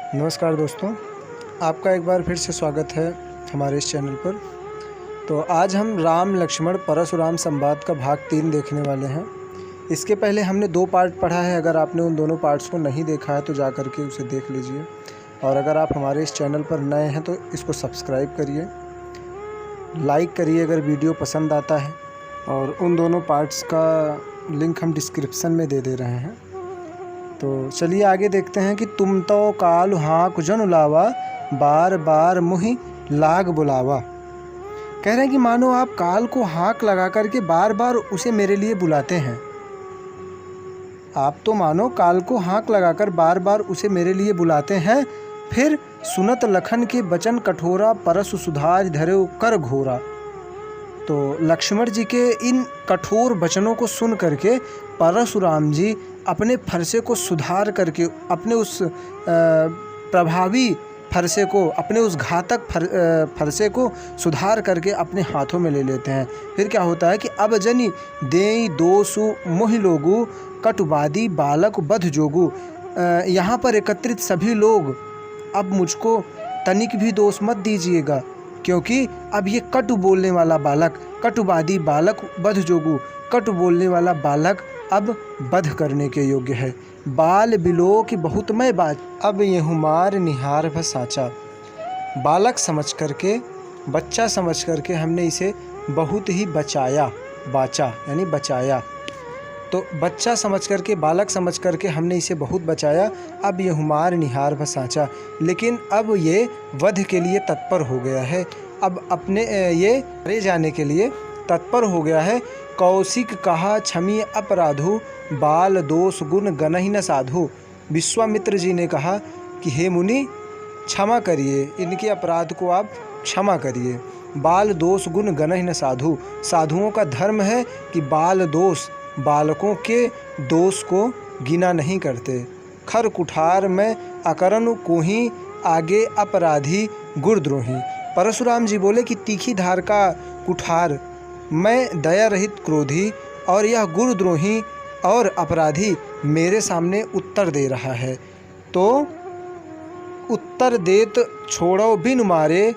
नमस्कार दोस्तों, आपका एक बार फिर से स्वागत है हमारे इस चैनल पर। तो आज हम राम लक्ष्मण परशुराम संवाद का भाग 3 देखने वाले हैं। इसके पहले हमने 2 पार्ट पढ़ा है। अगर आपने उन दोनों पार्ट्स को नहीं देखा है तो जा कर के उसे देख लीजिए। और अगर आप हमारे इस चैनल पर नए हैं तो इसको सब्सक्राइब करिए, लाइक करिए अगर वीडियो पसंद आता है। और उन दोनों पार्ट्स का लिंक हम डिस्क्रिप्शन में दे रहे हैं। तो चलिए आगे देखते हैं कि तुम तो काल हाँक जन लावा, बार बार मुहि लाग बुलावा। कह रहे हैं कि मानो आप काल को हाँक लगा करके बार बार उसे मेरे लिए बुलाते हैं। आप तो मानो काल को हाँक लगाकर बार बार उसे मेरे लिए बुलाते हैं। फिर सुनत लखन के बचन कठोरा, परसु सुधार धरे कर घोरा। तो लक्ष्मण जी के इन कठोर वचनों को सुन करके परशुराम जी अपने फरसे को सुधार करके, अपने उस प्रभावी फरसे को, अपने उस घातक फरसे को सुधार करके अपने हाथों में ले लेते हैं। फिर क्या होता है कि अब जनी देई दोसु मोहि लोगु, कटुबादी बालक बध जोगु। यहाँ पर एकत्रित सभी लोग, अब मुझको तनिक भी दोष मत दीजिएगा, क्योंकि अब ये कटु बोलने वाला बालक, कटुबादी बालक बध जोगु, कटु बोलने वाला बालक अब बध करने के योग्य है। बाल बिलो की बहुत मैं बात, अब ये हुमार निहार भ साचा। बालक समझ करके, बच्चा समझ करके हमने इसे बहुत ही बचाया, बाचा यानी बचाया। तो बच्चा समझ करके, बालक समझ करके हमने इसे बहुत बचाया। अब ये हुमार निहार भ साचा, लेकिन अब ये वध के लिए तत्पर हो गया है। अब अपने ये मारे जाने के लिए तत्पर हो गया है। कौशिक कहा क्षमी अपराधु, बाल दोष गुण गनहि न साधु। विश्वामित्र जी ने कहा कि हे मुनि, क्षमा करिए, इनके अपराध को आप क्षमा करिए। बाल दोष गुण गनहि न साधु। साधुओं का धर्म है कि बाल दोष, बालकों के दोष को गिना नहीं करते। खर कुठार में अकरन कोही, आगे अपराधी गुरद्रोही। परशुराम जी बोले कि तीखी धार का कुठार, मैं दया रहित क्रोधी और यह गुरुद्रोही और अपराधी मेरे सामने उत्तर दे रहा है। तो उत्तर देत छोड़ो बिन मारे,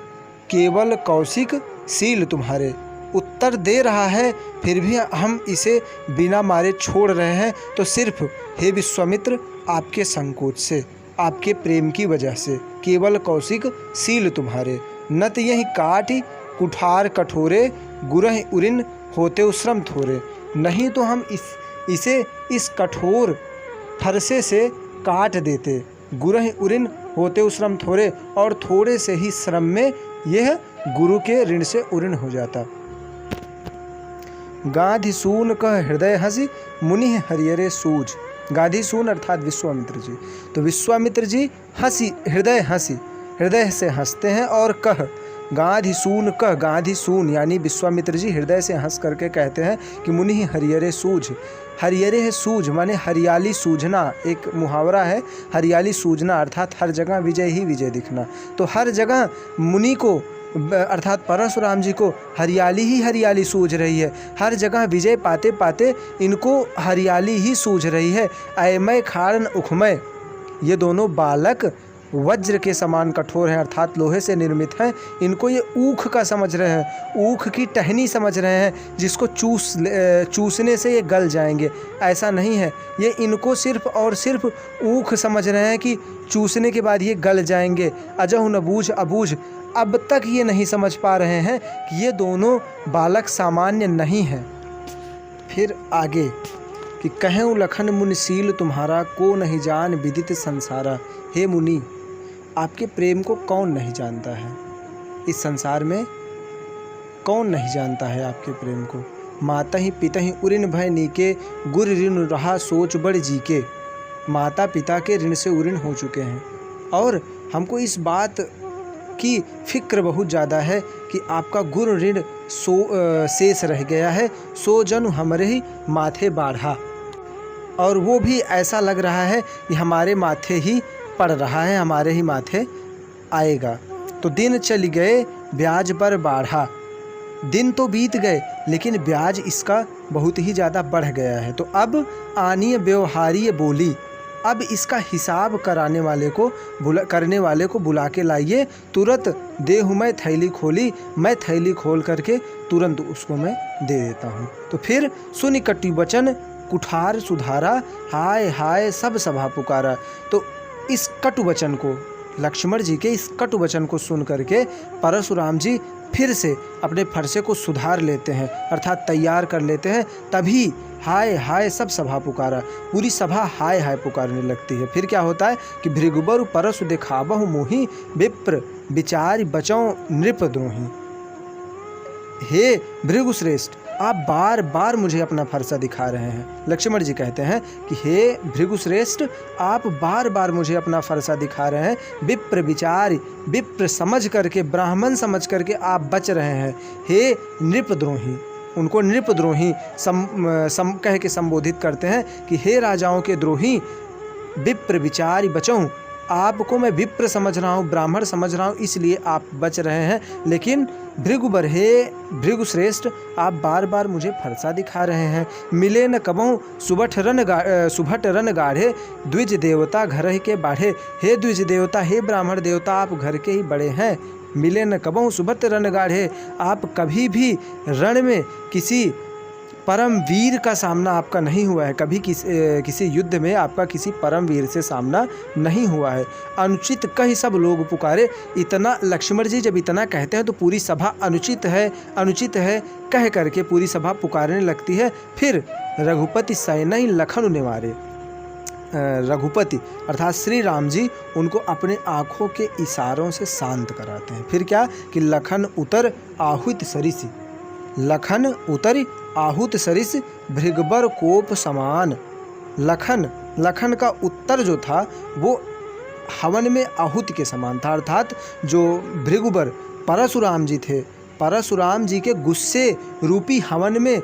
केवल कौशिक सील तुम्हारे। उत्तर दे रहा है फिर भी हम इसे बिना मारे छोड़ रहे हैं, तो सिर्फ हे विश्वामित्र आपके संकोच से, आपके प्रेम की वजह से। केवल कौशिक सील तुम्हारे, नत यही काटी कुठार कठोरे, गुरह उरिन होते श्रम थोरे। नहीं तो हम इसे इस कठोर फरसे से काट देते। गुरह उरिन होते श्रम थोरे, और थोड़े से ही श्रम में यह गुरु के ऋण से उरिन हो जाता। गाधि सून कह हृदय हंसी, मुनि हरियरे सूझ। गाधि सून अर्थात विश्वामित्र जी। तो विश्वामित्र जी हृदय से हंसते हैं। और कह, गाधि सून कह, गाधि सून यानी विश्वामित्र जी हृदय से हंस करके कहते हैं कि मुनि हरियरे सूझ। हरियरे है सूझ माने हरियाली सूझना, एक मुहावरा है। हरियाली सूझना अर्थात हर जगह विजय ही विजय दिखना। तो हर जगह मुनि को अर्थात परशुराम जी को हरियाली ही हरियाली सूझ रही है। हर जगह विजय पाते पाते इनको हरियाली ही सूझ रही है। अयमय खाड़न उखमय, ये दोनों बालक वज्र के समान कठोर हैं, अर्थात लोहे से निर्मित हैं। इनको ये ऊख का समझ रहे हैं, ऊख की टहनी समझ रहे हैं, जिसको चूसने से ये गल जाएंगे। ऐसा नहीं है, ये इनको सिर्फ और सिर्फ ऊख समझ रहे हैं कि चूसने के बाद ये गल जाएंगे। अजहु न बूझ अबूझ, अब तक ये नहीं समझ पा रहे हैं कि ये दोनों बालक सामान्य नहीं हैं। फिर आगे कि कहूँ लखन मुनिशील तुम्हारा, को नहीं जान विदित संसारा। हे मुनि, आपके प्रेम को कौन नहीं जानता है? इस संसार में कौन नहीं जानता है आपके प्रेम को? माता ही पिता ही उरिन भय नीके, गुर ऋण रहा सोच बड़ जी के। माता पिता के ऋण से उरिन हो चुके हैं, और हमको इस बात की फिक्र बहुत ज़्यादा है कि आपका गुरु ऋण शेष रह गया है। सो जन हमरे ही माथे बाढ़ा, और वो भी ऐसा लग रहा है कि हमारे माथे ही पड़ रहा है, हमारे ही माथे आएगा। तो दिन चल गए ब्याज पर बाढ़ा। दिन तो बीत गए लेकिन ब्याज इसका बहुत ही ज़्यादा बढ़ गया है। तो अब आनीय व्यवहारीय बोली, अब इसका हिसाब करने वाले को बुला के लाइए, तुरंत देहूँ मैं थैली खोली, मैं थैली खोल करके तुरंत उसको मैं दे देता हूँ। तो फिर सुनि कटु वचन कुठार सुधारा, हाय हाय सब सभा पुकारा। तो इस कटु वचन को, लक्ष्मण जी के इस कटु वचन को सुन करके परशुराम जी फिर से अपने फरसे को सुधार लेते हैं, अर्थात तैयार कर लेते हैं। तभी हाय हाय सब सभा पुकारा, पूरी सभा हाय हाय पुकारने लगती है। फिर क्या होता है कि भृगुबर परसु दिखावहु मोहि, विप्र विचारि बचौं नृपद्रोही। हे भृगुश्रेष्ठ, आप बार बार मुझे अपना फरसा दिखा रहे हैं। लक्ष्मण जी कहते हैं कि हे भृगुश्रेष्ठ, आप बार बार मुझे अपना फरसा दिखा रहे हैं। विप्र विचार, विप्र समझ करके, ब्राह्मण समझ करके आप बच रहे हैं। हे नृपद्रोही, उनको नृपद्रोही कह के संबोधित करते हैं कि हे राजाओं के द्रोही, विप्र विचारि बचौं, आपको मैं विप्र समझ रहा हूँ, ब्राह्मण समझ रहा हूँ, इसलिए आप बच रहे हैं। लेकिन भृगुबर, हे भृगुश्रेष्ठ, आप बार बार मुझे फरसा दिखा रहे हैं। मिले न कबहु सुभट रन गाढ़े, द्विज देवता घर ही के बाढ़े। हे द्विज देवता, हे ब्राह्मण देवता, आप घर के ही बड़े हैं। मिले न कबहु सुभट रन गाढ़े, आप कभी भी रण में किसी परम वीर का सामना आपका नहीं हुआ है, कभी किसी युद्ध में आपका किसी परम वीर से सामना नहीं हुआ है। अनुचित कही सब लोग पुकारे, इतना लक्ष्मण जी जब इतना कहते हैं तो पूरी सभा अनुचित है कह करके पूरी सभा पुकारने लगती है। फिर रघुपति सैनहि लखन निवारे, रघुपति अर्थात श्री राम जी उनको अपने आँखों के इशारों से शांत कराते हैं। फिर क्या कि लखन उतर आहुति सरिसी, लखन उतर आहुत सरिस भृगबर कोप समान। लखन का उत्तर जो था वो हवन में आहुति के समान था, अर्थात जो भृगुबर परशुराम जी थे, परशुराम जी के गुस्से रूपी हवन में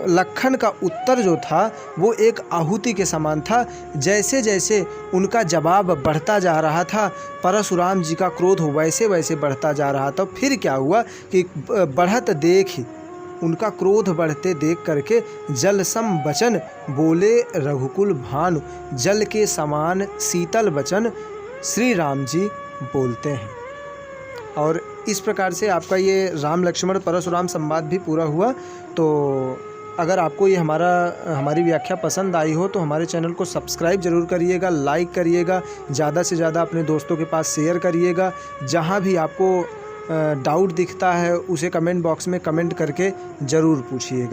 लखन का उत्तर जो था वो एक आहुति के समान था। जैसे जैसे उनका जवाब बढ़ता जा रहा था, परशुराम जी का क्रोध वैसे वैसे बढ़ता जा रहा था। फिर क्या हुआ कि बढ़त देख, उनका क्रोध बढ़ते देख करके जल सम वचन बोले रघुकुल भानु, जल के समान शीतल वचन श्री राम जी बोलते हैं। और इस प्रकार से आपका ये राम लक्ष्मण परशुराम संवाद भी पूरा हुआ। तो अगर आपको ये हमारी व्याख्या पसंद आई हो तो हमारे चैनल को सब्सक्राइब जरूर करिएगा, लाइक करिएगा, ज़्यादा से ज़्यादा अपने दोस्तों के पास शेयर करिएगा। जहाँ भी आपको डाउट दिखता है उसे कमेंट बॉक्स में कमेंट करके ज़रूर पूछिएगा।